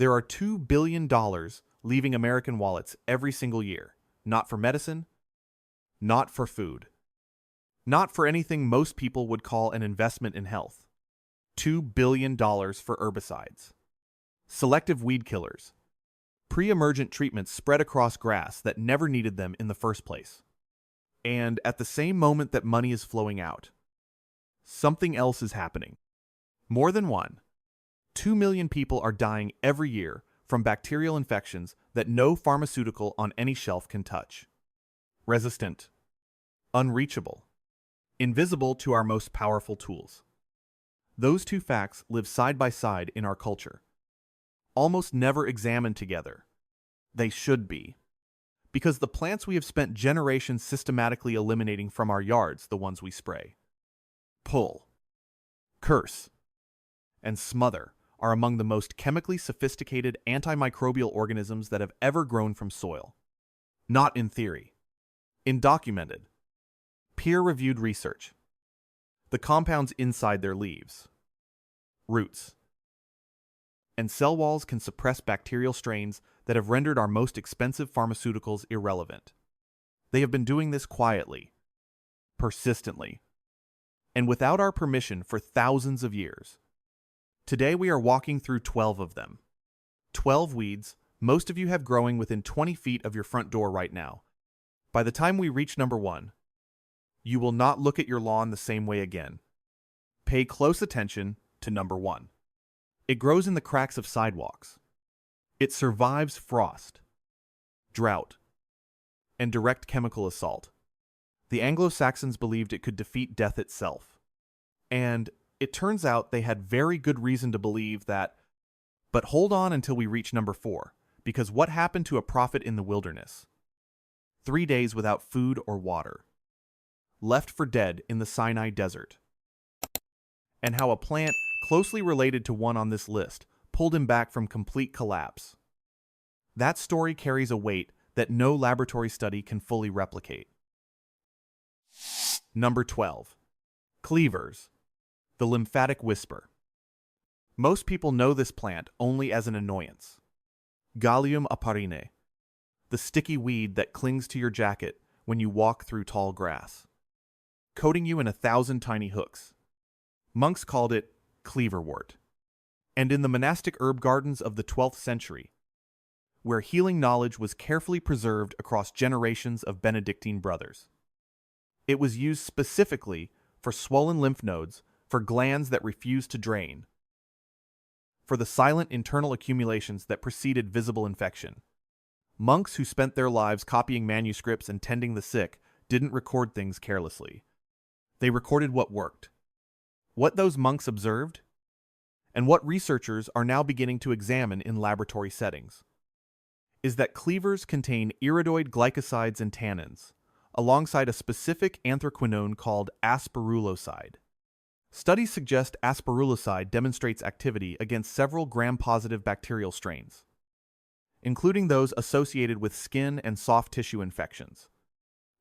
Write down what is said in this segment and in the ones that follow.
There are $2 billion leaving American wallets every single year, not for medicine, not for food, not for anything most people would call an investment in health. $2 billion for herbicides, selective weed killers, pre-emergent treatments spread across grass that never needed them in the first place. And at the same moment that money is flowing out, something else is happening. More than one. 2 million people are dying every year from bacterial infections that no pharmaceutical on any shelf can touch. Resistant, unreachable, invisible to our most powerful tools. Those two facts live side by side in our culture, almost never examined together. They should be. Because the plants we have spent generations systematically eliminating from our yards, the ones we spray, pull, curse, and smother, are among the most chemically sophisticated antimicrobial organisms that have ever grown from soil. Not in theory. In documented, peer-reviewed research. The compounds inside their leaves, roots, and cell walls can suppress bacterial strains that have rendered our most expensive pharmaceuticals irrelevant. They have been doing this quietly, persistently, and without our permission for thousands of years. Today we are walking through 12 of them. 12 weeds most of you have growing within 20 feet of your front door right now. By the time we reach number 1, you will not look at your lawn the same way again. Pay close attention to number 1. It grows in the cracks of sidewalks. It survives frost, drought, and direct chemical assault. The Anglo-Saxons believed it could defeat death itself. And it turns out they had very good reason to believe that. But hold on until we reach number 4, because what happened to a prophet in the wilderness? 3 days without food or water, left for dead in the Sinai desert. And how a plant closely related to one on this list pulled him back from complete collapse. That story carries a weight that no laboratory study can fully replicate. Number 12. Cleavers, the lymphatic whisper. Most people know this plant only as an annoyance. Gallium aparine, the sticky weed that clings to your jacket when you walk through tall grass, coating you in 1,000 tiny hooks. Monks called it cleaverwort. And in the monastic herb gardens of the 12th century, where healing knowledge was carefully preserved across generations of Benedictine brothers, it was used specifically for swollen lymph nodes, for glands that refused to drain, for the silent internal accumulations that preceded visible infection. Monks who spent their lives copying manuscripts and tending the sick didn't record things carelessly. They recorded what worked, what those monks observed, and what researchers are now beginning to examine in laboratory settings, is that cleavers contain iridoid glycosides and tannins, alongside a specific anthraquinone called asperuloside. Studies suggest asperuloside demonstrates activity against several gram-positive bacterial strains, including those associated with skin and soft tissue infections.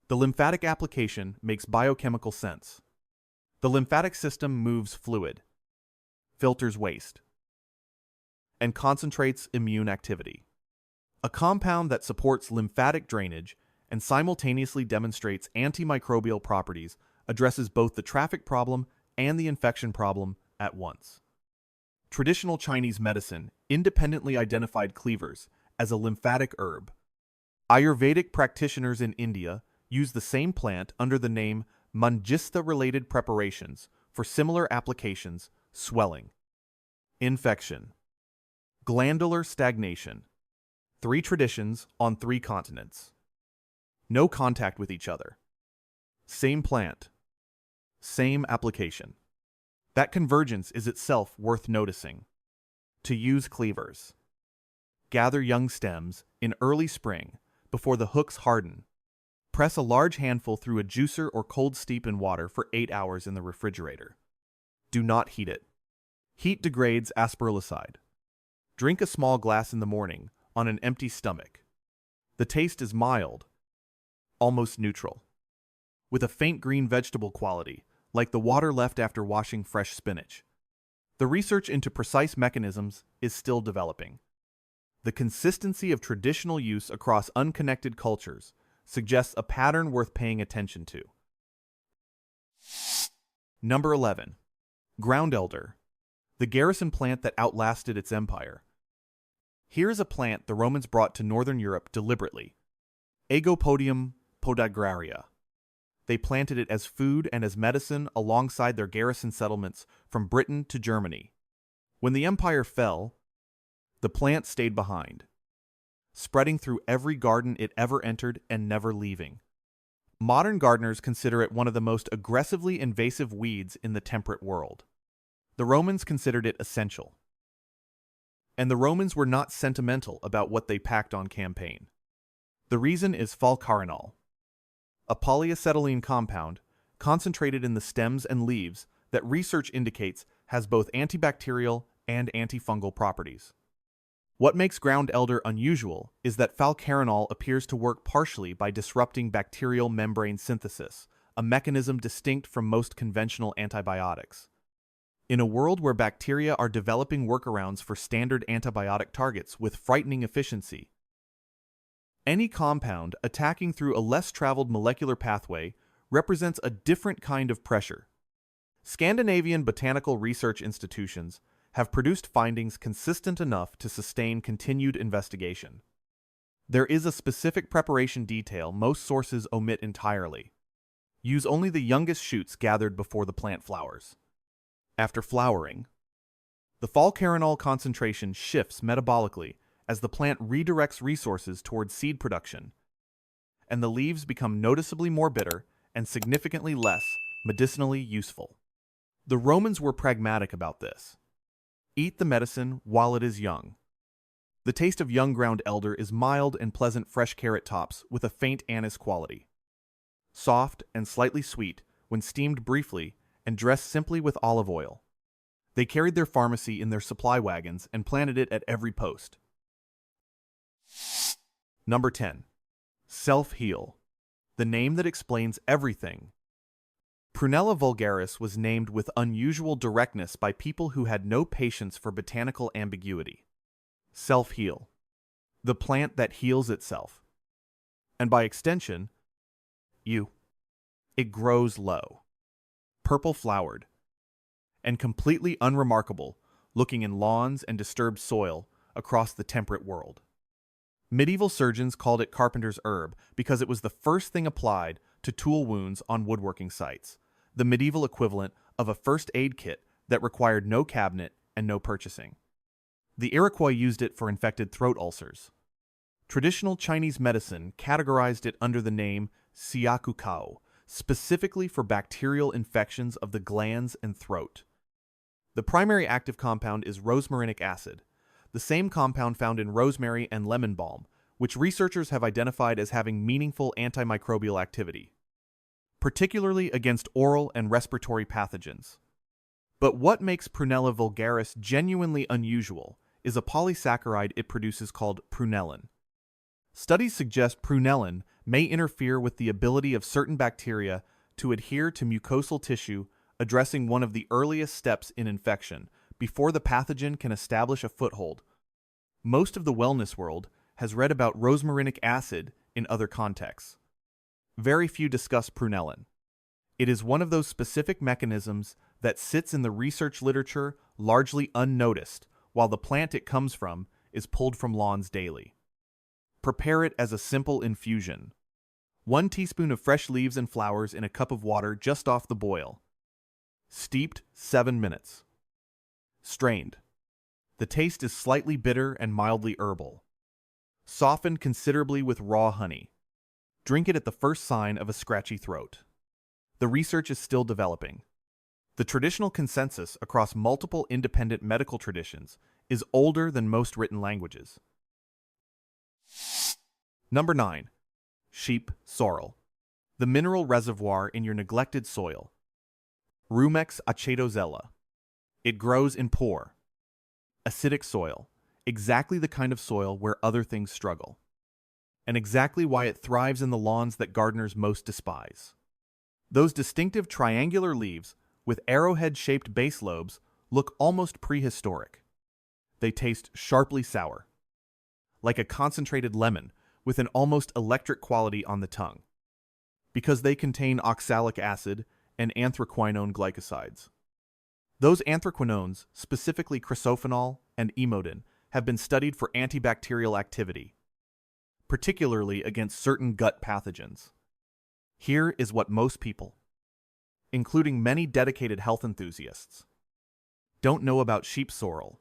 The lymphatic application makes biochemical sense. The lymphatic system moves fluid, filters waste, and concentrates immune activity. A compound that supports lymphatic drainage and simultaneously demonstrates antimicrobial properties addresses both the traffic problem and the infection problem at once. Traditional Chinese medicine independently identified cleavers as a lymphatic herb. Ayurvedic practitioners in India use the same plant under the name Mangista-related preparations for similar applications: swelling, infection, glandular stagnation. 3 traditions on 3 continents. No contact with each other. Same plant. Same application. That convergence is itself worth noticing. To use cleavers. Gather young stems in early spring before the hooks harden. Press a large handful through a juicer or cold steep in water for 8 hours in the refrigerator. Do not heat it. Heat degrades asperuloside. Drink a small glass in the morning on an empty stomach. The taste is mild, almost neutral, with a faint green vegetable quality, like the water left after washing fresh spinach. The research into precise mechanisms is still developing. The consistency of traditional use across unconnected cultures suggests a pattern worth paying attention to. Number 11. Ground elder, the garrison plant that outlasted its empire. Here is a plant the Romans brought to northern Europe deliberately. Aegopodium podagraria. They planted it as food and as medicine alongside their garrison settlements from Britain to Germany. When the empire fell, the plant stayed behind, spreading through every garden it ever entered and never leaving. Modern gardeners consider it one of the most aggressively invasive weeds in the temperate world. The Romans considered it essential. And the Romans were not sentimental about what they packed on campaign. The reason is falcarinol, a polyacetylene compound concentrated in the stems and leaves that research indicates has both antibacterial and antifungal properties. What makes ground elder unusual is that falcarinol appears to work partially by disrupting bacterial membrane synthesis, a mechanism distinct from most conventional antibiotics. In a world where bacteria are developing workarounds for standard antibiotic targets with frightening efficiency, any compound attacking through a less traveled molecular pathway represents a different kind of pressure. Scandinavian botanical research institutions have produced findings consistent enough to sustain continued investigation. There is a specific preparation detail most sources omit entirely. Use only the youngest shoots gathered before the plant flowers. After flowering, the falcarinol concentration shifts metabolically as the plant redirects resources towards seed production, and the leaves become noticeably more bitter and significantly less medicinally useful. The Romans were pragmatic about this. Eat the medicine while it is young. The taste of young ground elder is mild and pleasant fresh carrot tops with a faint anise quality. Soft and slightly sweet when steamed briefly and dressed simply with olive oil. They carried their pharmacy in their supply wagons and planted it at every post. Number 10. Self-heal, the name that explains everything. Prunella vulgaris was named with unusual directness by people who had no patience for botanical ambiguity. Self-heal, the plant that heals itself. And by extension, you. It grows low, purple-flowered, and completely unremarkable, looking in lawns and disturbed soil across the temperate world. Medieval surgeons called it carpenter's herb because it was the first thing applied to tool wounds on woodworking sites, the medieval equivalent of a first aid kit that required no cabinet and no purchasing. The Iroquois used it for infected throat ulcers. Traditional Chinese medicine categorized it under the name siakukao, specifically for bacterial infections of the glands and throat. The primary active compound is rosmarinic acid, the same compound found in rosemary and lemon balm, which researchers have identified as having meaningful antimicrobial activity, particularly against oral and respiratory pathogens. But what makes Prunella vulgaris genuinely unusual is a polysaccharide it produces called prunellin. Studies suggest prunellin may interfere with the ability of certain bacteria to adhere to mucosal tissue, addressing one of the earliest steps in infection before the pathogen can establish a foothold. Most of the wellness world has read about rosmarinic acid in other contexts. Very few discuss prunellin. It is one of those specific mechanisms that sits in the research literature largely unnoticed, while the plant it comes from is pulled from lawns daily. Prepare it as a simple infusion. 1 teaspoon of fresh leaves and flowers in a cup of water just off the boil. Steeped 7 minutes. Strained. The taste is slightly bitter and mildly herbal. Softened considerably with raw honey. Drink it at the first sign of a scratchy throat. The research is still developing. The traditional consensus across multiple independent medical traditions is older than most written languages. Number 9. Sheep sorrel, the mineral reservoir in your neglected soil. Rumex acetosella. It grows in poor, acidic soil, exactly the kind of soil where other things struggle, and exactly why it thrives in the lawns that gardeners most despise. Those distinctive triangular leaves with arrowhead-shaped base lobes look almost prehistoric. They taste sharply sour. like a concentrated lemon, with an almost electric quality on the tongue, because they contain oxalic acid and anthraquinone glycosides. Those anthraquinones, specifically cresophenol and emodin, have been studied for antibacterial activity, particularly against certain gut pathogens. Here is what most people, including many dedicated health enthusiasts, don't know about sheep sorrel.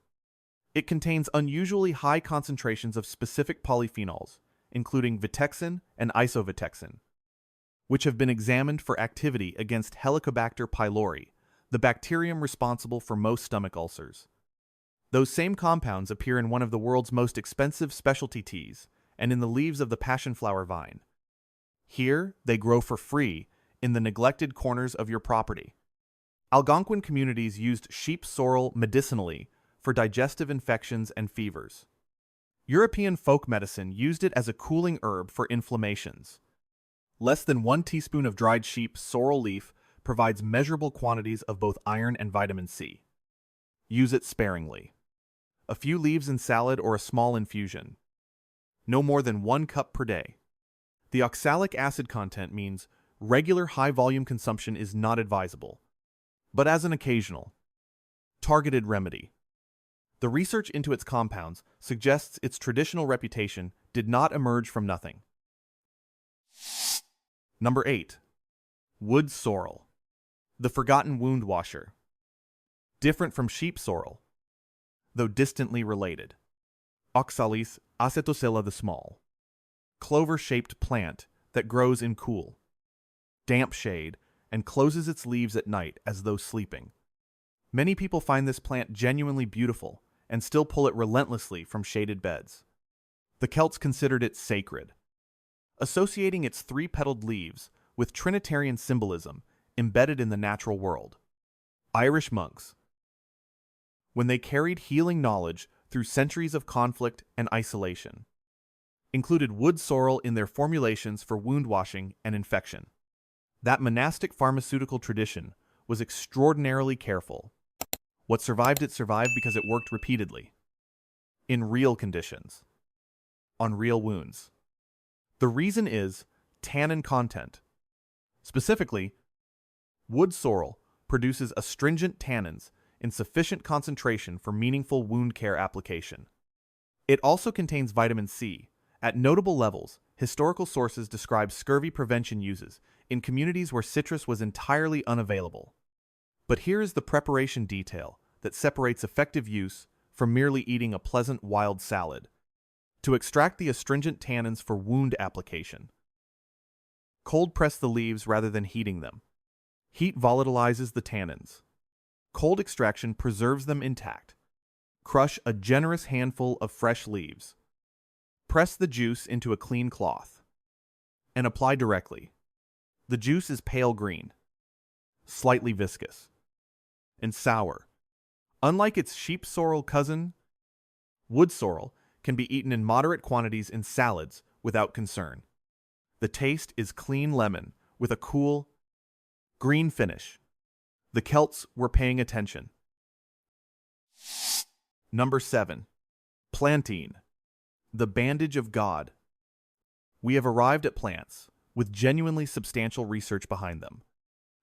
It contains unusually high concentrations of specific polyphenols, including vitexin and isovitexin, which have been examined for activity against Helicobacter pylori, the bacterium responsible for most stomach ulcers. Those same compounds appear in one of the world's most expensive specialty teas and in the leaves of the passionflower vine. Here, they grow for free in the neglected corners of your property. Algonquin communities used sheep sorrel medicinally for digestive infections and fevers. European folk medicine used it as a cooling herb for inflammations. Less than 1 teaspoon of dried sheep sorrel leaf provides measurable quantities of both iron and vitamin C. Use it sparingly. A few leaves in salad or a small infusion. No more than 1 cup per day. The oxalic acid content means regular high-volume consumption is not advisable, but as an occasional, targeted remedy. The research into its compounds suggests its traditional reputation did not emerge from nothing. Number 8. Wood sorrel, the forgotten wound washer. Different from sheep sorrel, though distantly related. Oxalis acetosella the small, clover-shaped plant that grows in cool, damp shade and closes its leaves at night as though sleeping. Many people find this plant genuinely beautiful and still pull it relentlessly from shaded beds. The Celts considered it sacred, associating its 3-petaled leaves with Trinitarian symbolism embedded in the natural world. Irish monks, when they carried healing knowledge through centuries of conflict and isolation, included wood sorrel in their formulations for wound washing and infection. That monastic pharmaceutical tradition was extraordinarily careful. What survived it survived because it worked repeatedly, in real conditions, on real wounds. The reason is tannin content. Specifically, wood sorrel produces astringent tannins in sufficient concentration for meaningful wound care application. It also contains vitamin C. At notable levels, historical sources describe scurvy prevention uses in communities where citrus was entirely unavailable. But here is the preparation detail that separates effective use from merely eating a pleasant wild salad. To extract the astringent tannins for wound application, cold press the leaves rather than heating them. Heat volatilizes the tannins. Cold extraction preserves them intact. Crush a generous handful of fresh leaves. Press the juice into a clean cloth and apply directly. The juice is pale green, slightly viscous, and sour. Unlike its sheep sorrel cousin, wood sorrel can be eaten in moderate quantities in salads without concern. The taste is clean lemon with a cool, green finish. The Celts were paying attention. Number 7. Plantain, the bandage of God. We have arrived at plants with genuinely substantial research behind them.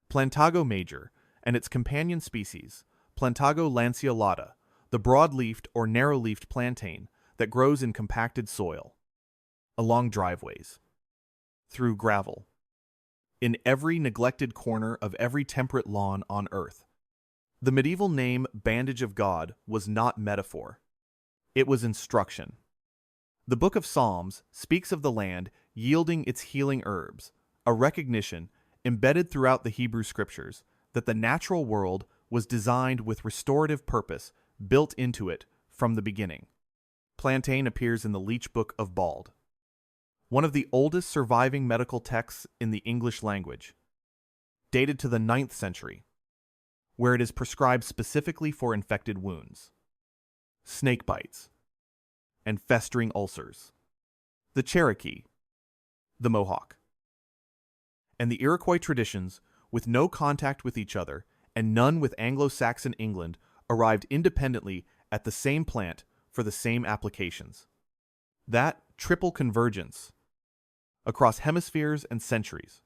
Plantago major and its companion species, Plantago lanceolata, the broad-leafed or narrow-leafed plantain that grows in compacted soil, along driveways, through gravel, in every neglected corner of every temperate lawn on earth. The medieval name bandage of God was not metaphor. It was instruction. The Book of Psalms speaks of the land yielding its healing herbs, a recognition embedded throughout the Hebrew Scriptures that the natural world was designed with restorative purpose built into it from the beginning. Plantain appears in the Leech Book of Bald, one of the oldest surviving medical texts in the English language, dated to the 9th century, where it is prescribed specifically for infected wounds, snake bites, and festering ulcers. The Cherokee, the Mohawk, and the Iroquois traditions, with no contact with each other and none with Anglo-Saxon England, arrived independently at the same plant for the same applications. That triple convergence across hemispheres and centuries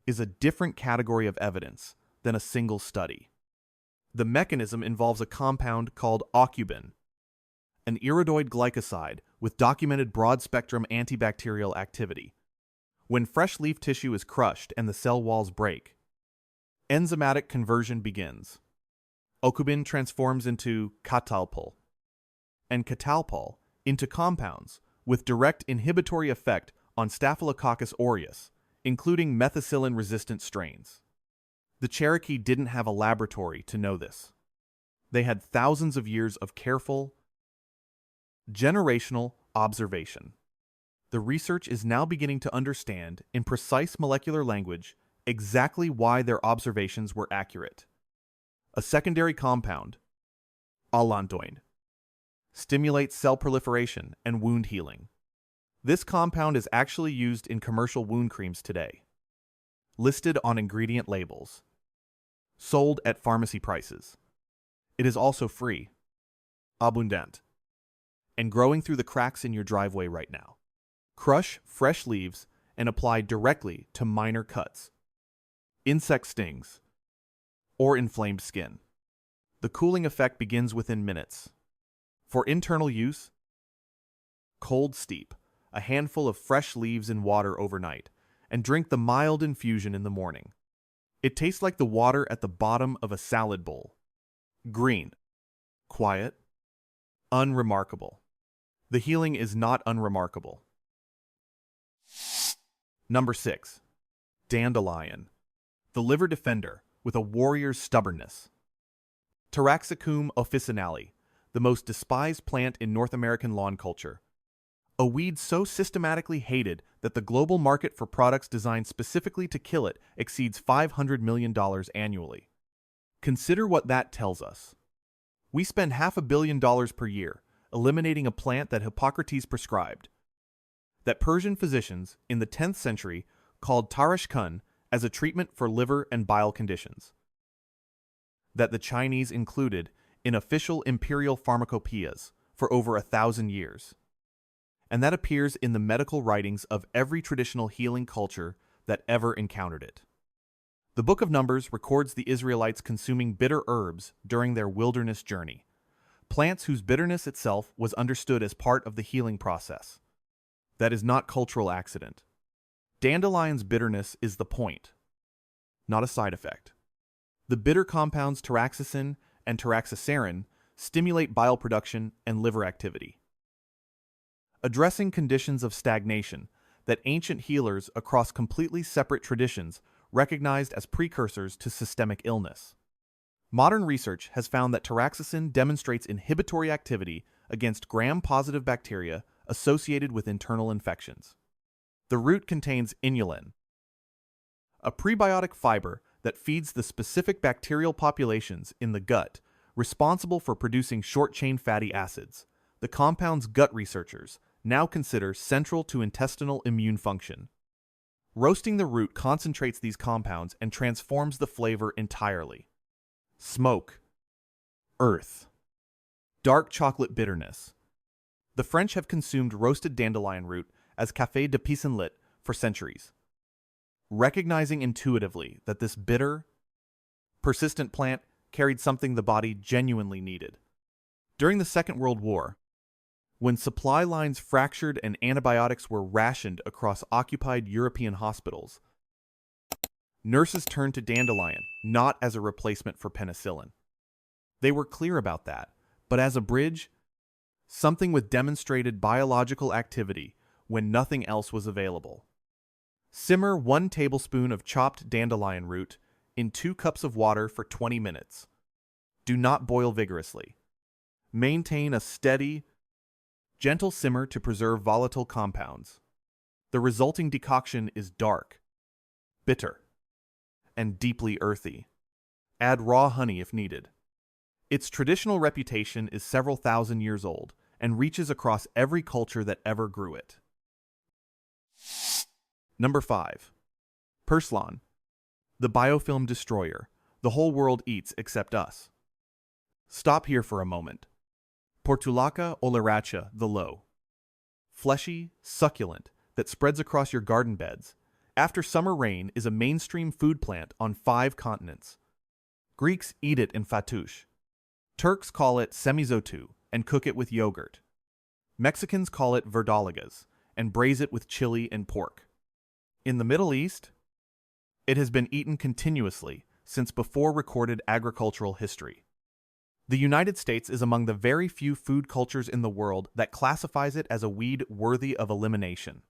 is a different category of evidence than a single study. The mechanism involves a compound called aucubin, an iridoid glycoside with documented broad-spectrum antibacterial activity. When fresh leaf tissue is crushed and the cell walls break, enzymatic conversion begins. Aucubin transforms into catalpol, and catalpol into compounds with direct inhibitory effect on Staphylococcus aureus, including methicillin-resistant strains. The Cherokee didn't have a laboratory to know this. They had thousands of years of careful, generational observation. The research is now beginning to understand, in precise molecular language, exactly why their observations were accurate. A secondary compound, allantoin, stimulates cell proliferation and wound healing. This compound is actually used in commercial wound creams today, listed on ingredient labels, sold at pharmacy prices. It is also free, abundant, and growing through the cracks in your driveway right now. Crush fresh leaves and apply directly to minor cuts, insect stings, or inflamed skin. The cooling effect begins within minutes. For internal use, cold steep a handful of fresh leaves in water overnight and drink the mild infusion in the morning. It tastes like the water at the bottom of a salad bowl. Green, quiet, unremarkable. The healing is not unremarkable. Number 6. Dandelion, the liver defender with a warrior's stubbornness. Taraxacum officinale, the most despised plant in North American lawn culture. A weed so systematically hated that the global market for products designed specifically to kill it exceeds $500 million annually. Consider what that tells us. We spend $500 million per year eliminating a plant that Hippocrates prescribed, that Persian physicians in the 10th century called tarashkun as a treatment for liver and bile conditions, that the Chinese included in official imperial pharmacopoeias for over 1,000 years, and that appears in the medical writings of every traditional healing culture that ever encountered it. The Book of Numbers records the Israelites consuming bitter herbs during their wilderness journey, plants whose bitterness itself was understood as part of the healing process. That is not cultural accident. Dandelion's bitterness is the point, not a side effect. The bitter compounds taraxacin and taraxacerin stimulate bile production and liver activity, addressing conditions of stagnation that ancient healers across completely separate traditions recognized as precursors to systemic illness. Modern research has found that taraxacin demonstrates inhibitory activity against gram-positive bacteria associated with internal infections. The root contains inulin, a prebiotic fiber that feeds the specific bacterial populations in the gut responsible for producing short-chain fatty acids, the compound's gut researchers now consider central to intestinal immune function. Roasting the root concentrates these compounds and transforms the flavor entirely. Smoke, earth, dark chocolate bitterness. The French have consumed roasted dandelion root as café de pissenlit for centuries, recognizing intuitively that this bitter, persistent plant carried something the body genuinely needed. During the Second World War, when supply lines fractured and antibiotics were rationed across occupied European hospitals, nurses turned to dandelion not as a replacement for penicillin. They were clear about that, but as a bridge, something with demonstrated biological activity when nothing else was available. Simmer 1 tablespoon of chopped dandelion root in 2 cups of water for 20 minutes. Do not boil vigorously. Maintain a steady, gentle simmer to preserve volatile compounds. The resulting decoction is dark, bitter, and deeply earthy. Add raw honey if needed. Its traditional reputation is several thousand years old and reaches across every culture that ever grew it. Number 5. Purslane, the biofilm destroyer. The whole world eats except us. Stop here for a moment. Portulaca oleracea, the low, fleshy, succulent, that spreads across your garden beds, after summer rain is a mainstream food plant on 5 continents. Greeks eat it in fattoush. Turks call it semizotu and cook it with yogurt. Mexicans call it verdolagas and braise it with chili and pork. In the Middle East, it has been eaten continuously since before recorded agricultural history. The United States is among the very few food cultures in the world that classifies it as a weed worthy of elimination.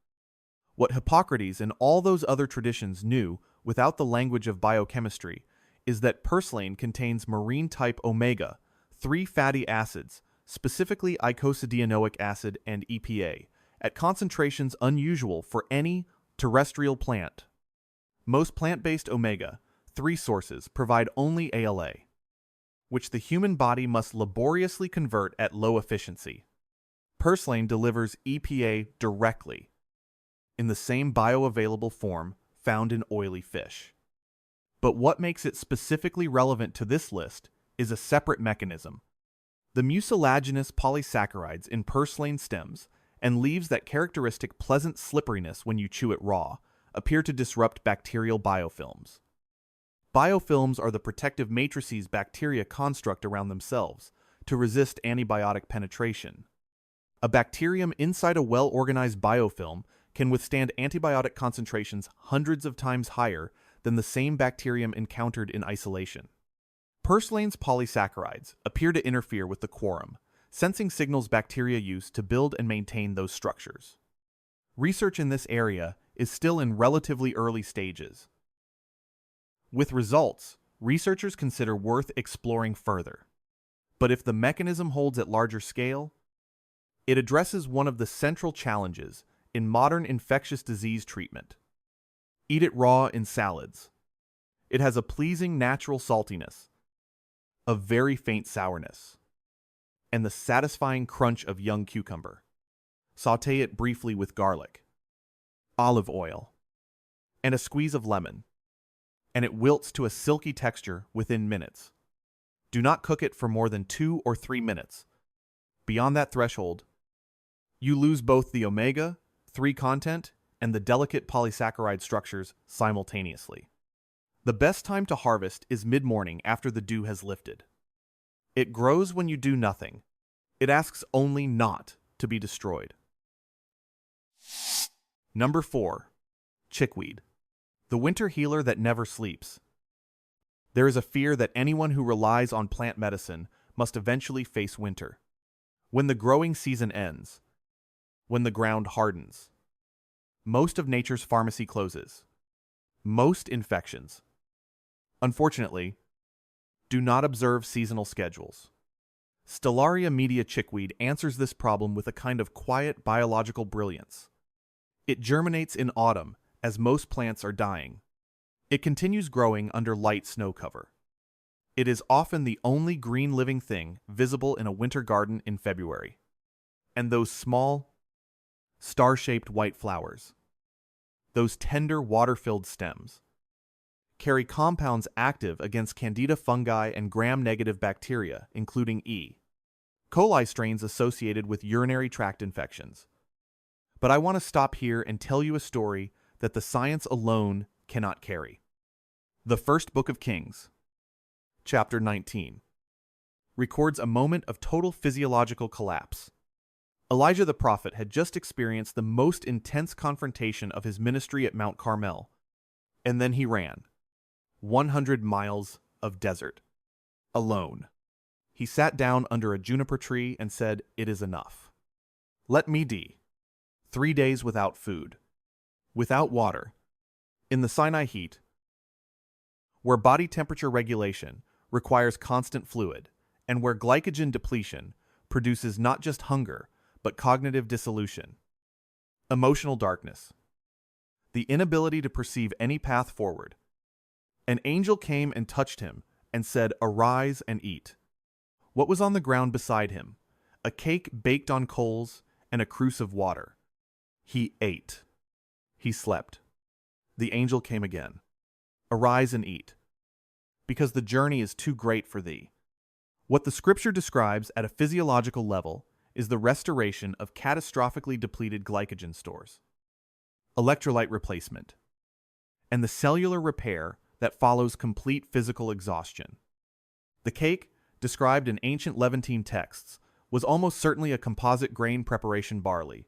What Hippocrates and all those other traditions knew without the language of biochemistry is that purslane contains marine-type omega-3 fatty acids, specifically icosahdeonoic acid and EPA, at concentrations unusual for any terrestrial plant. Most plant-based omega-3 sources provide only ALA, which the human body must laboriously convert at low efficiency. Purslane delivers EPA directly, in the same bioavailable form found in oily fish. But what makes it specifically relevant to this list is a separate mechanism. The mucilaginous polysaccharides in purslane stems and leaves that characteristic pleasant slipperiness when you chew it raw appear to disrupt bacterial biofilms. Biofilms are the protective matrices bacteria construct around themselves to resist antibiotic penetration. A bacterium inside a well-organized biofilm can withstand antibiotic concentrations hundreds of times higher than the same bacterium encountered in isolation. Purslane's polysaccharides appear to interfere with the quorum, sensing signals bacteria use to build and maintain those structures. Research in this area is still in relatively early stages. With results, researchers consider worth exploring further. But if the mechanism holds at larger scale, it addresses one of the central challenges in modern infectious disease treatment. Eat it raw in salads. It has a pleasing natural saltiness, a very faint sourness, and the satisfying crunch of young cucumber. Sauté it briefly with garlic, olive oil, and a squeeze of lemon, and it wilts to a silky texture within minutes. Do not cook it for more than 2 or 3 minutes. Beyond that threshold, you lose both the omega-3 content and the delicate polysaccharide structures simultaneously. The best time to harvest is mid-morning after the dew has lifted. It grows when you do nothing. It asks only not to be destroyed. Number 4. Chickweed. The winter healer that never sleeps. There is a fear that anyone who relies on plant medicine must eventually face winter. When the growing season ends, when the ground hardens, most of nature's pharmacy closes. Most infections, unfortunately, do not observe seasonal schedules. Stellaria media chickweed answers this problem with a kind of quiet biological brilliance. It germinates in autumn as most plants are dying. It continues growing under light snow cover. It is often the only green living thing visible in a winter garden in February. And those small, star-shaped white flowers, those tender water-filled stems, carry compounds active against candida fungi and gram-negative bacteria, including E. coli strains associated with urinary tract infections. But I want to stop here and tell you a story that the science alone cannot carry. The First Book of Kings, chapter 19, records a moment of total physiological collapse. Elijah the prophet had just experienced the most intense confrontation of his ministry at Mount Carmel, and then he ran 100 miles of desert, alone. He sat down under a juniper tree and said, "It is enough. Let me die. 3 days without food, without water, in the Sinai heat, where body temperature regulation requires constant fluid, and where glycogen depletion produces not just hunger, but cognitive dissolution, emotional darkness, the inability to perceive any path forward. An angel came and touched him and said, 'Arise and eat.' What was on the ground beside him? A cake baked on coals and a cruse of water. He ate. He slept. The angel came again. 'Arise and eat, because the journey is too great for thee.' What the scripture describes at a physiological level is the restoration of catastrophically depleted glycogen stores, electrolyte replacement, and the cellular repair that follows complete physical exhaustion. The cake, described in ancient Levantine texts, was almost certainly a composite grain preparation barley,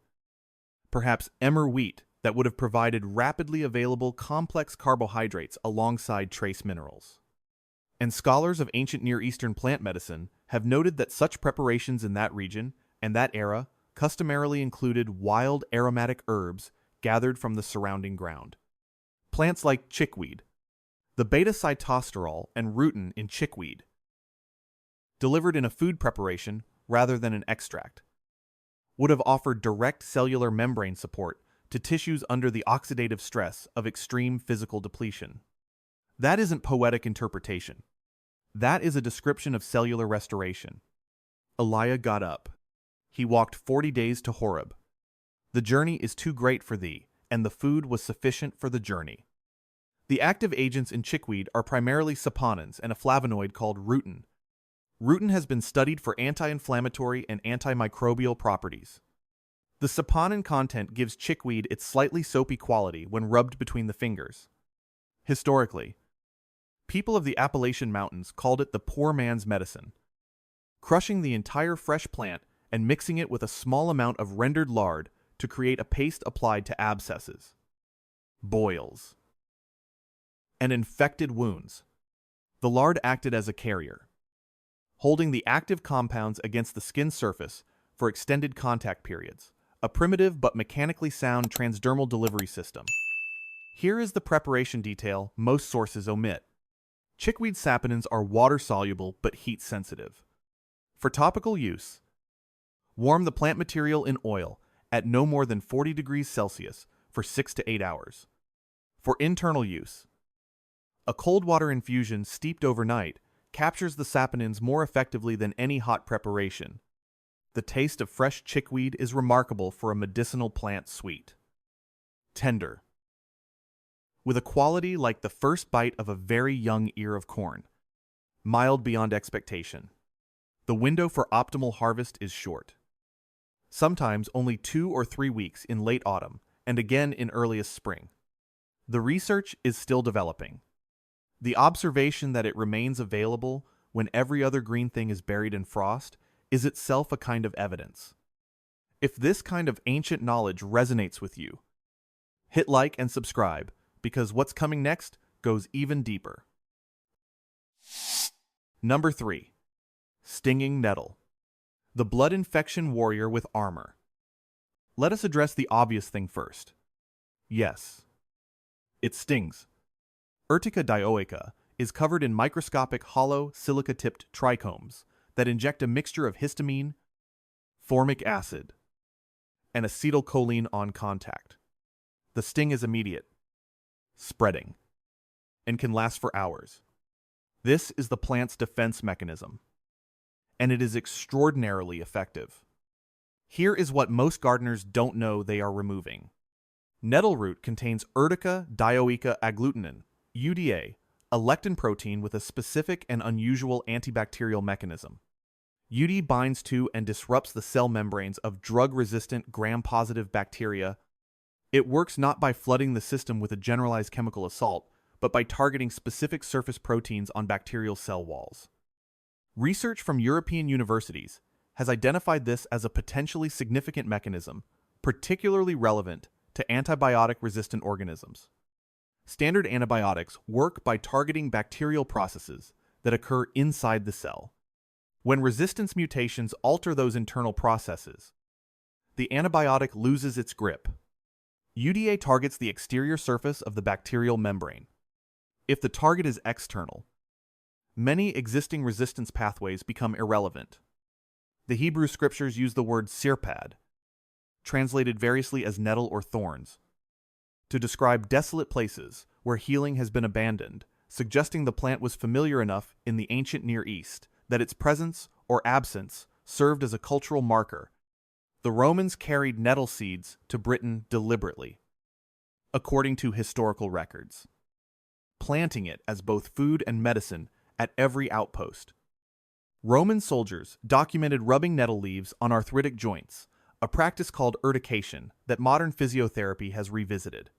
perhaps emmer wheat that would have provided rapidly available complex carbohydrates alongside trace minerals. And scholars of ancient Near Eastern plant medicine have noted that such preparations in that region and that era customarily included wild aromatic herbs gathered from the surrounding ground. Plants like chickweed, the beta-cytosterol and rutin in chickweed, delivered in a food preparation rather than an extract, would have offered direct cellular membrane support to tissues under the oxidative stress of extreme physical depletion. That isn't poetic interpretation. That is a description of cellular restoration. Elijah got up. He walked 40 days to Horeb. The journey is too great for thee, and the food was sufficient for the journey. The active agents in chickweed are primarily saponins and a flavonoid called rutin. Rutin has been studied for anti-inflammatory and antimicrobial properties. The saponin content gives chickweed its slightly soapy quality when rubbed between the fingers. Historically, people of the Appalachian Mountains called it the poor man's medicine. Crushing the entire fresh plant and mixing it with a small amount of rendered lard to create a paste applied to abscesses, boils, and infected wounds. The lard acted as a carrier, holding the active compounds against the skin surface for extended contact periods, a primitive but mechanically sound transdermal delivery system. Here is the preparation detail most sources omit. Chickweed saponins are water-soluble but heat-sensitive. For topical use, warm the plant material in oil at no more than 40 degrees Celsius for 6 to 8 hours. For internal use, a cold water infusion steeped overnight captures the saponins more effectively than any hot preparation. The taste of fresh chickweed is remarkable for a medicinal plant sweet. Tender, with a quality like the first bite of a very young ear of corn. Mild beyond expectation. The window for optimal harvest is short. Sometimes only 2 or 3 weeks in late autumn, and again in earliest spring. The research is still developing. The observation that it remains available when every other green thing is buried in frost is itself a kind of evidence. If this kind of ancient knowledge resonates with you, hit like and subscribe, because what's coming next goes even deeper. Number 3. Stinging nettle. The blood infection warrior with armor. Let us address the obvious thing first. Yes, it stings. Urtica dioica is covered in microscopic hollow silica-tipped trichomes that inject a mixture of histamine, formic acid, and acetylcholine on contact. The sting is immediate, spreading, and can last for hours. This is the plant's defense mechanism, and it is extraordinarily effective. Here is what most gardeners don't know they are removing. Nettle root contains Urtica dioica agglutinin, UDA, a lectin protein with a specific and unusual antibacterial mechanism. UD binds to and disrupts the cell membranes of drug-resistant gram-positive bacteria. It works not by flooding the system with a generalized chemical assault, but by targeting specific surface proteins on bacterial cell walls. Research from European universities has identified this as a potentially significant mechanism, particularly relevant to antibiotic-resistant organisms. Standard antibiotics work by targeting bacterial processes that occur inside the cell. When resistance mutations alter those internal processes, the antibiotic loses its grip. UDA targets the exterior surface of the bacterial membrane. If the target is external, many existing resistance pathways become irrelevant. The Hebrew scriptures use the word sirpad, translated variously as nettle or thorns, to describe desolate places where healing has been abandoned, suggesting the plant was familiar enough in the ancient Near East that its presence or absence served as a cultural marker. The Romans carried nettle seeds to Britain deliberately, according to historical records, planting it as both food and medicine at every outpost. Roman soldiers documented rubbing nettle leaves on arthritic joints, a practice called urtication that modern physiotherapy has revisited,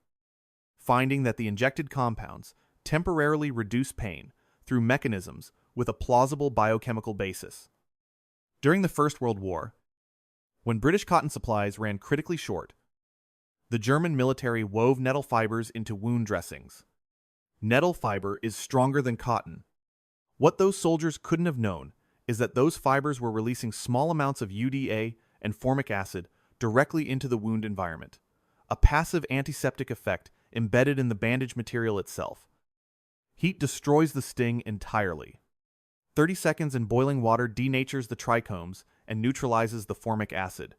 finding that the injected compounds temporarily reduce pain through mechanisms with a plausible biochemical basis. During the First World War, when British cotton supplies ran critically short, the German military wove nettle fibers into wound dressings. Nettle fiber is stronger than cotton. What those soldiers couldn't have known is that those fibers were releasing small amounts of UDA and formic acid directly into the wound environment, a passive antiseptic effect embedded in the bandage material itself. Heat destroys the sting entirely. 30 seconds in boiling water denatures the trichomes and neutralizes the formic acid.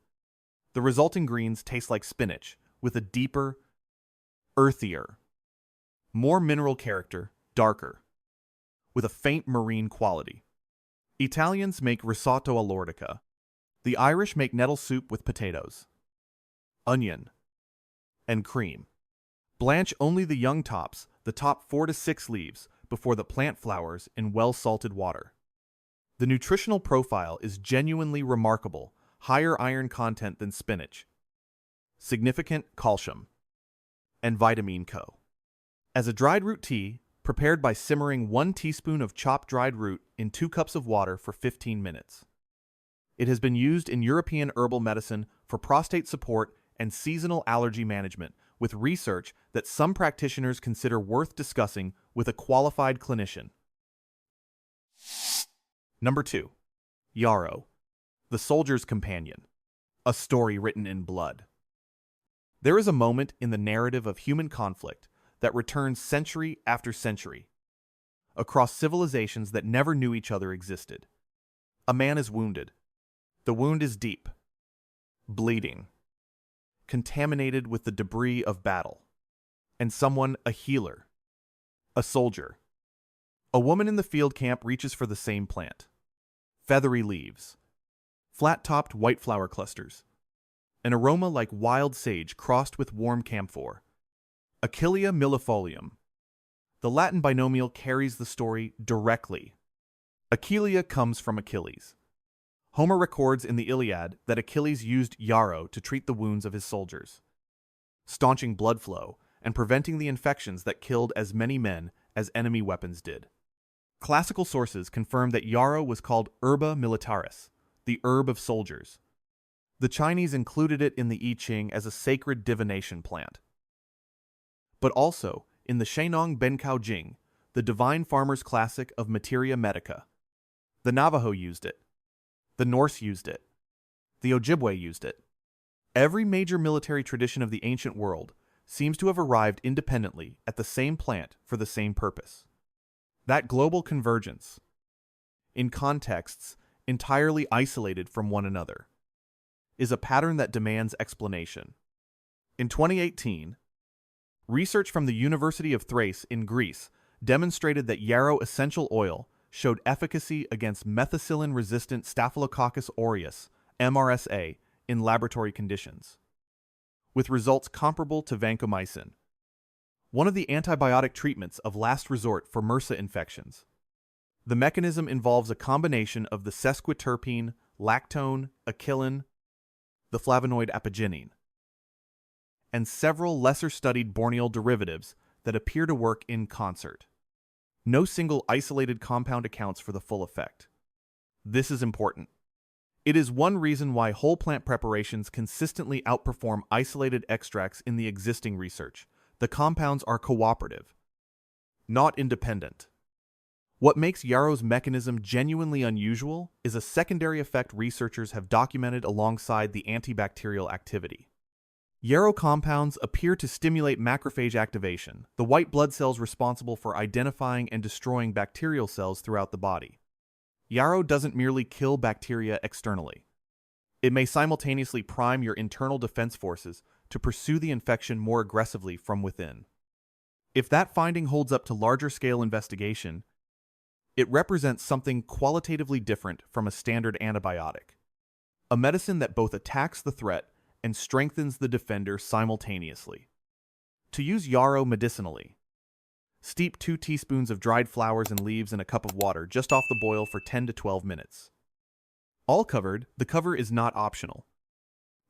The resulting greens taste like spinach, with a deeper, earthier, more mineral character, darker, with a faint marine quality. Italians make risotto all'ortica. The Irish make nettle soup with potatoes, onion, and cream. Blanch only the young tops, the top 4 to 6 leaves, before the plant flowers in well-salted water. The nutritional profile is genuinely remarkable, higher iron content than spinach, significant calcium, and vitamin Co. As a dried root tea, prepared by simmering 1 teaspoon of chopped dried root in 2 cups of water for 15 minutes. It has been used in European herbal medicine for prostate support and seasonal allergy management, with research that some practitioners consider worth discussing with a qualified clinician. Number 2. Yarrow, the soldier's companion. A story written in blood. There is a moment in the narrative of human conflict that returns century after century, across civilizations that never knew each other existed. A man is wounded. The wound is deep, bleeding, contaminated with the debris of battle. And someone, a healer, a soldier. A woman in the field camp reaches for the same plant. Feathery leaves, flat-topped white flower clusters, an aroma like wild sage crossed with warm camphor. Achillea millefolium. The Latin binomial carries the story directly. Achillea comes from Achilles. Homer records in the Iliad that Achilles used yarrow to treat the wounds of his soldiers, staunching blood flow and preventing the infections that killed as many men as enemy weapons did. Classical sources confirm that yarrow was called herba militaris, the herb of soldiers. The Chinese included it in the I Ching as a sacred divination plant. But also, in the Shenong Benkao Jing, the divine farmer's classic of materia medica. The Navajo used it. The Norse used it. The Ojibwe used it. Every major military tradition of the ancient world seems to have arrived independently at the same plant for the same purpose. That global convergence, in contexts entirely isolated from one another, is a pattern that demands explanation. In 2018, research from the University of Thrace in Greece demonstrated that yarrow essential oil showed efficacy against methicillin-resistant Staphylococcus aureus, MRSA, in laboratory conditions, with results comparable to vancomycin, one of the antibiotic treatments of last resort for MRSA infections. The mechanism involves a combination of the sesquiterpene, lactone, achillin, the flavonoid apigenin, and several lesser-studied borneol derivatives that appear to work in concert. No single isolated compound accounts for the full effect. This is important. It is one reason why whole plant preparations consistently outperform isolated extracts in the existing research. The compounds are cooperative, not independent. What makes yarrow's mechanism genuinely unusual is a secondary effect researchers have documented alongside the antibacterial activity. Yarrow compounds appear to stimulate macrophage activation, the white blood cells responsible for identifying and destroying bacterial cells throughout the body. Yarrow doesn't merely kill bacteria externally. It may simultaneously prime your internal defense forces to pursue the infection more aggressively from within. If that finding holds up to larger-scale investigation, it represents something qualitatively different from a standard antibiotic, a medicine that both attacks the threat and strengthens the defender simultaneously. To use yarrow medicinally, Steep 2 teaspoons of dried flowers and leaves in a cup of water just off the boil for 10 to 12 minutes. All covered, the cover is not optional.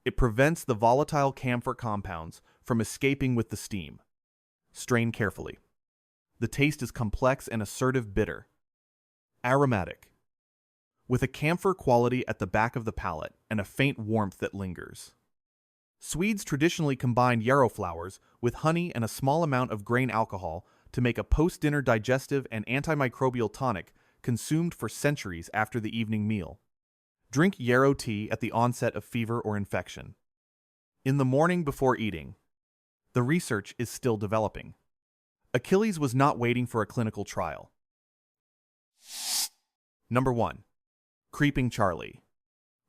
It prevents the volatile camphor compounds from escaping with the steam. Strain carefully. The taste is complex and assertive bitter. Aromatic. With a camphor quality at the back of the palate and a faint warmth that lingers. Swedes traditionally combined yarrow flowers with honey and a small amount of grain alcohol to make a post-dinner digestive and antimicrobial tonic consumed for centuries after the evening meal. Drink yarrow tea at the onset of fever or infection. In the morning before eating. The research is still developing. Achilles was not waiting for a clinical trial. Number 1. Creeping Charlie.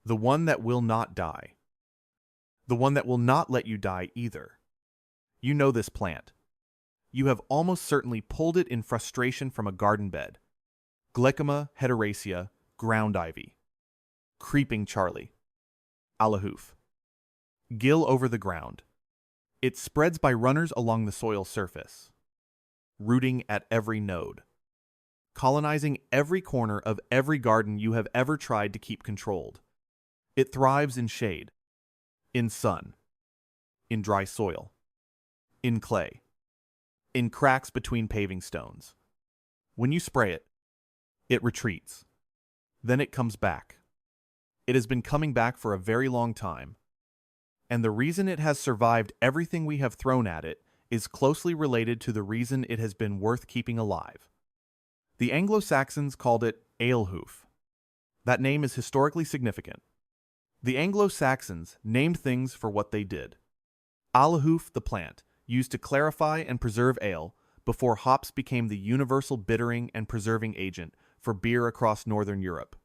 The one that will not die. The one that will not let you die either. You know this plant. You have almost certainly pulled it in frustration from a garden bed. Glechema heteracea, ground ivy. Creeping Charlie. Alahoof. Gill over the ground. It spreads by runners along the soil surface. Rooting at every node. Colonizing every corner of every garden you have ever tried to keep controlled. It thrives in shade. In sun. In dry soil. In clay. In cracks between paving stones. When you spray it, it retreats. Then it comes back. It has been coming back for a very long time. And the reason it has survived everything we have thrown at it is closely related to the reason it has been worth keeping alive. The Anglo-Saxons called it alehoof. That name is historically significant. The Anglo-Saxons named things for what they did. Alehoof, the plant, used to clarify and preserve ale before hops became the universal bittering and preserving agent for beer across Northern Europe.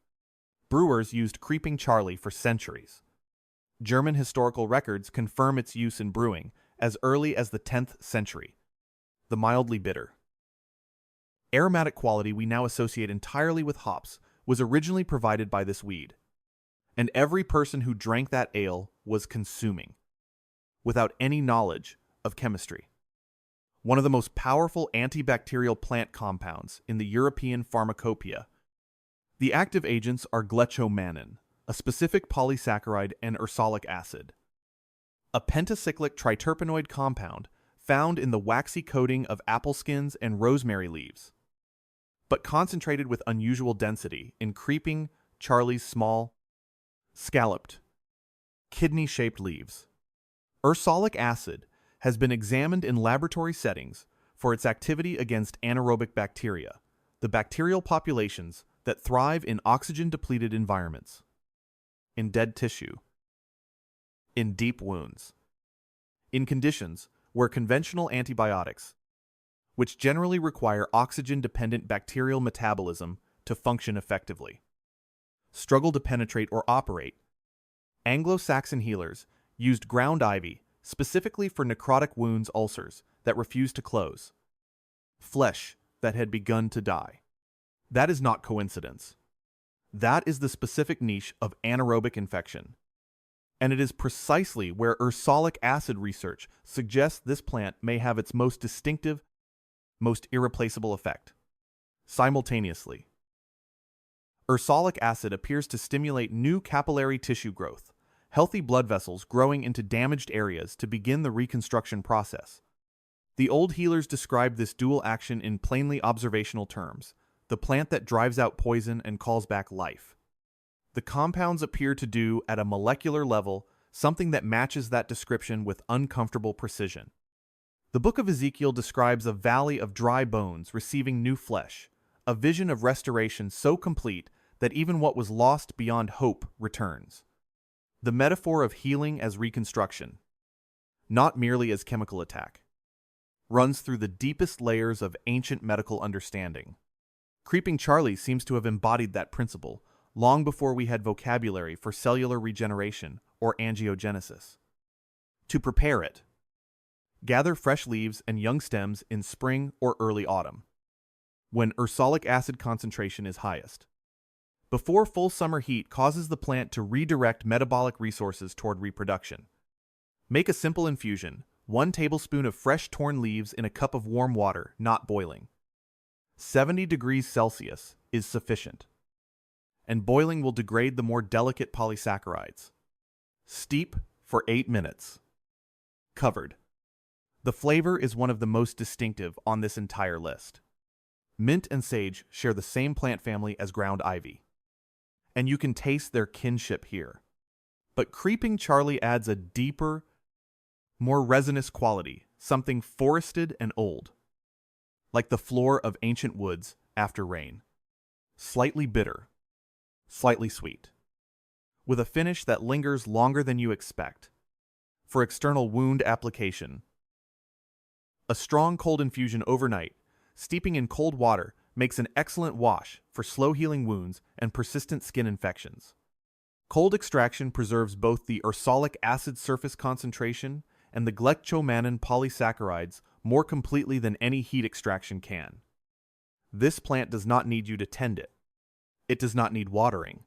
Brewers used Creeping Charlie for centuries. German historical records confirm its use in brewing as early as the 10th century. The mildly bitter. Aromatic quality we now associate entirely with hops was originally provided by this weed. And every person who drank that ale was consuming, without any knowledge of chemistry. One of the most powerful antibacterial plant compounds in the European pharmacopoeia. The active agents are glechomannan, a specific polysaccharide, and ursolic acid, a pentacyclic triterpenoid compound found in the waxy coating of apple skins and rosemary leaves, but concentrated with unusual density in Creeping Charlie's small, scalloped, kidney-shaped leaves. Ursolic acid has been examined in laboratory settings for its activity against anaerobic bacteria, the bacterial populations that thrive in oxygen-depleted environments, in dead tissue, in deep wounds, in conditions where conventional antibiotics, which generally require oxygen-dependent bacterial metabolism to function effectively, struggle to penetrate or operate. Anglo-Saxon healers used ground ivy specifically for necrotic wounds, ulcers that refused to close, flesh that had begun to die. That is not coincidence. That is the specific niche of anaerobic infection. And it is precisely where ursolic acid research suggests this plant may have its most distinctive, most irreplaceable effect. Simultaneously, ursolic acid appears to stimulate new capillary tissue growth, healthy blood vessels growing into damaged areas to begin the reconstruction process. The old healers described this dual action in plainly observational terms: the plant that drives out poison and calls back life. The compounds appear to do, at a molecular level, something that matches that description with uncomfortable precision. The book of Ezekiel describes a valley of dry bones receiving new flesh, a vision of restoration so complete that even what was lost beyond hope returns. The metaphor of healing as reconstruction, not merely as chemical attack, runs through the deepest layers of ancient medical understanding. Creeping Charlie seems to have embodied that principle long before we had vocabulary for cellular regeneration or angiogenesis. To prepare it, gather fresh leaves and young stems in spring or early autumn, when ursolic acid concentration is highest, before full summer heat causes the plant to redirect metabolic resources toward reproduction. Make a simple infusion, 1 tablespoon of fresh torn leaves in a cup of warm water, not boiling. 70 degrees Celsius is sufficient, and boiling will degrade the more delicate polysaccharides. Steep for 8 minutes. Covered. The flavor is one of the most distinctive on this entire list. Mint and sage share the same plant family as ground ivy, and you can taste their kinship here. But creeping Charlie adds a deeper, more resinous quality, something forested and old, like the floor of ancient woods after rain. Slightly bitter, slightly sweet, with a finish that lingers longer than you expect. For external wound application, a strong cold infusion overnight, steeping in cold water, makes an excellent wash for slow-healing wounds and persistent skin infections. Cold extraction preserves both the ursolic acid surface concentration and the glectomannan polysaccharides more completely than any heat extraction can. This plant does not need you to tend it. It does not need watering,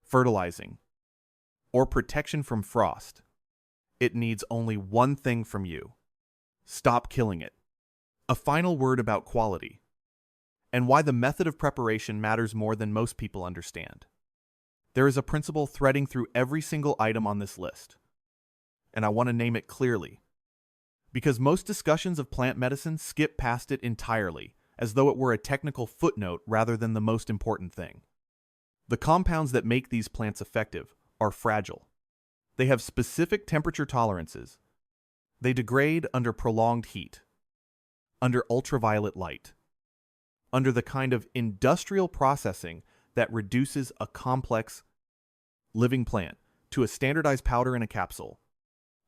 fertilizing, or protection from frost. It needs only one thing from you: stop killing it. A final word about quality, and why the method of preparation matters more than most people understand. There is a principle threading through every single item on this list, and I want to name it clearly, because most discussions of plant medicine skip past it entirely, as though it were a technical footnote rather than the most important thing. The compounds that make these plants effective are fragile. They have specific temperature tolerances. They degrade under prolonged heat, under ultraviolet light, under the kind of industrial processing that reduces a complex, living plant to a standardized powder in a capsule.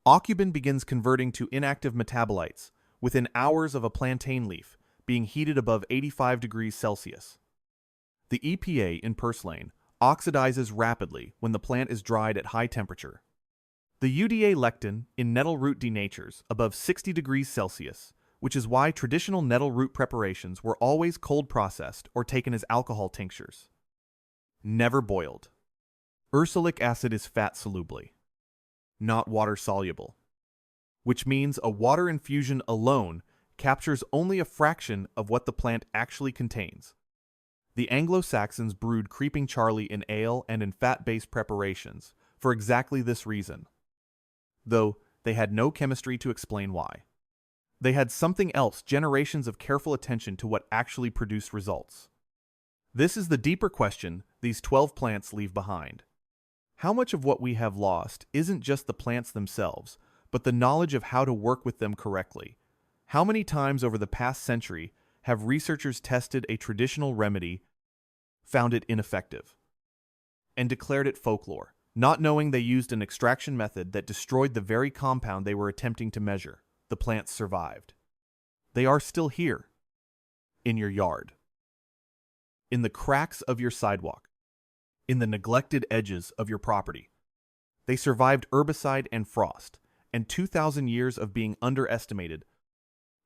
Aucubin begins converting to inactive metabolites within hours of a plantain leaf being heated above 85 degrees Celsius. The EPA in purslane oxidizes rapidly when the plant is dried at high temperature. The UDA lectin in nettle root denatures above 60 degrees Celsius, which is why traditional nettle root preparations were always cold processed or taken as alcohol tinctures. Never boiled. Ursolic acid is fat solubly, not water soluble, which means a water infusion alone captures only a fraction of what the plant actually contains. The Anglo-Saxons brewed Creeping Charlie in ale and in fat-based preparations for exactly this reason, though they had no chemistry to explain why. They had something else: generations of careful attention to what actually produced results. This is the deeper question these 12 plants leave behind. How much of what we have lost isn't just the plants themselves, but the knowledge of how to work with them correctly? How many times over the past century have researchers tested a traditional remedy, found it ineffective, and declared it folklore, not knowing they used an extraction method that destroyed the very compound they were attempting to measure? The plants survived. They are still here, in your yard, in the cracks of your sidewalk, in the neglected edges of your property. They survived herbicide and frost, and 2,000 years of being underestimated.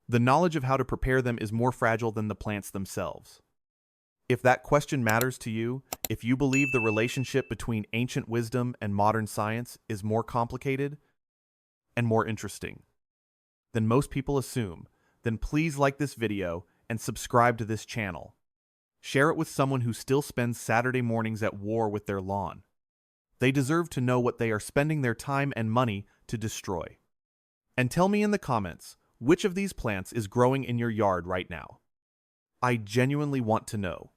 The knowledge of how to prepare them is more fragile than the plants themselves. If that question matters to you, if you believe the relationship between ancient wisdom and modern science is more complicated and more interesting than most people assume, then please like this video and subscribe to this channel. Share it with someone who still spends Saturday mornings at war with their lawn. They deserve to know what they are spending their time and money to destroy. And tell me in the comments, which of these plants is growing in your yard right now? I genuinely want to know.